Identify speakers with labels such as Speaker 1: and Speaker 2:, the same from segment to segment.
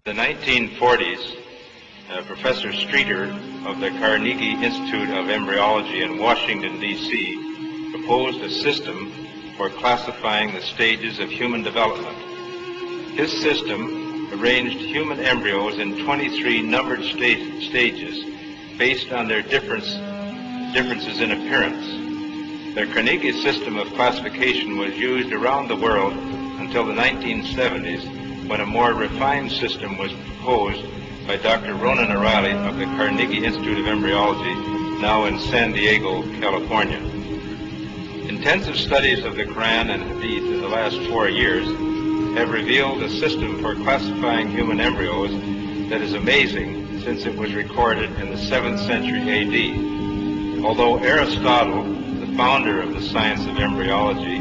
Speaker 1: In the 1940s, Professor Streeter of the Carnegie Institute of Embryology in Washington, D.C., proposed a system for classifying the stages of human development. His system arranged human embryos in 23 numbered stages based on their differences in appearance. The Carnegie system of classification was used around the world until the 1970s, when a more refined system was proposed by Dr. Ronan O'Reilly of the Carnegie Institute of Embryology, now in San Diego, California. Intensive studies of the Quran and Hadith in the last 4 years have revealed a system for classifying human embryos that is amazing, since it was recorded in the 7th century A.D. Although Aristotle, the founder of the science of embryology,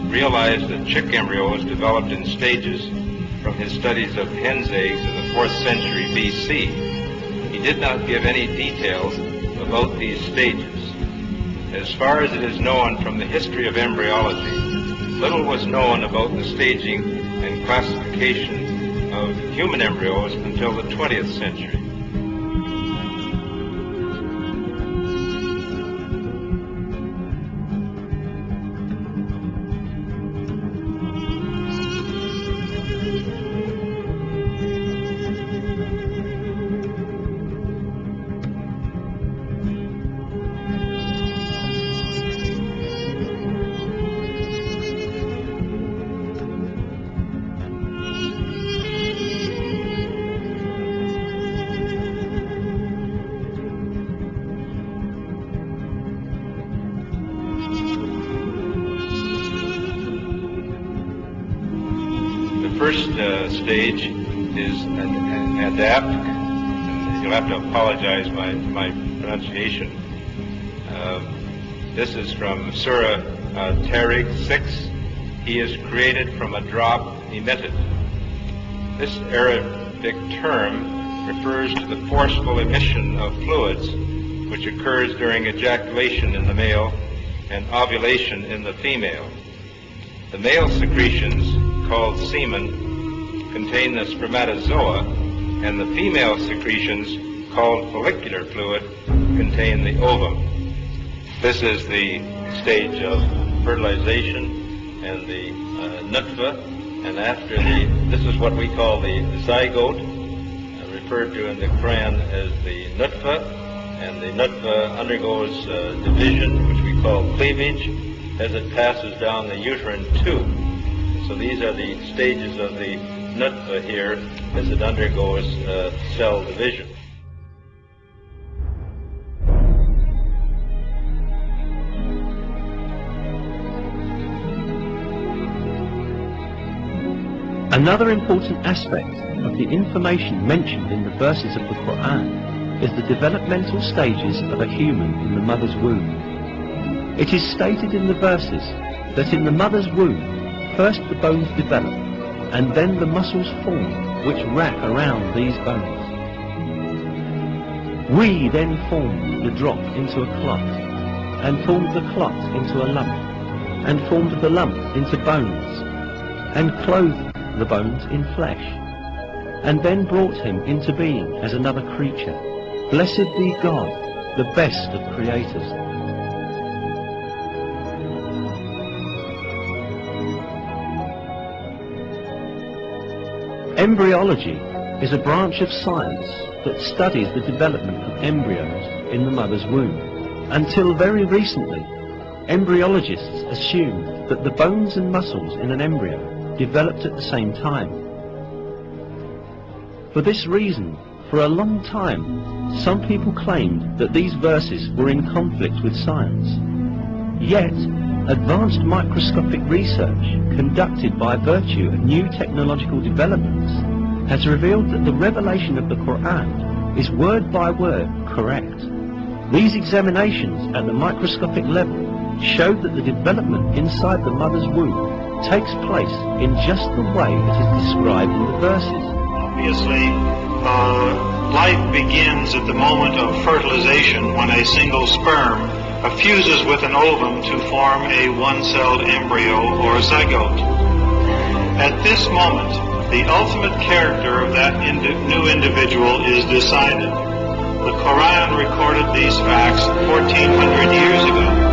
Speaker 1: realized that chick embryos developed in stages from his studies of hen's eggs in the 4th century B.C., he did not give any details about these stages. As far as it is known from the history of embryology, little was known about the staging and classification of human embryos until the 20th century. First stage is an adapt. You'll have to apologize my pronunciation. This is from Surah Tariq 6. He is created from a drop emitted. This Arabic term refers to the forceful emission of fluids which occurs during ejaculation in the male and ovulation in the female. The male secretions, called semen, contain the spermatozoa, and the female secretions, called follicular fluid, contain the ovum. This is the stage of fertilization and the nutfa, and after this is what we call the zygote, referred to in the Quran as the nutfa, and the nutfa undergoes division, which we call cleavage, as it passes down the uterine tube. So these are the stages of the nutfa here as it undergoes cell division.
Speaker 2: Another important aspect of the information mentioned in the verses of the Quran is the developmental stages of a human in the mother's womb. It is stated in the verses that in the mother's womb, first the bones develop, and then the muscles form which wrap around these bones. We then formed the drop into a clot, and formed the clot into a lump, and formed the lump into bones, and clothed the bones in flesh, and then brought him into being as another creature. Blessed be God, the best of creators. Embryology is a branch of science that studies the development of embryos in the mother's womb. Until very recently, embryologists assumed that the bones and muscles in an embryo developed at the same time. For this reason, for a long time, some people claimed that these verses were in conflict with science. Yet, advanced microscopic research conducted by virtue of new technological developments has revealed that the revelation of the Quran is word by word correct. These examinations at the microscopic level showed that the development inside the mother's womb takes place in just the way that is described in the verses.
Speaker 3: Obviously, life begins at the moment of fertilization when a single sperm fuses with an ovum to form a one-celled embryo or zygote. At this moment, the ultimate character of that new individual is decided. The Quran recorded these facts 1400 years ago.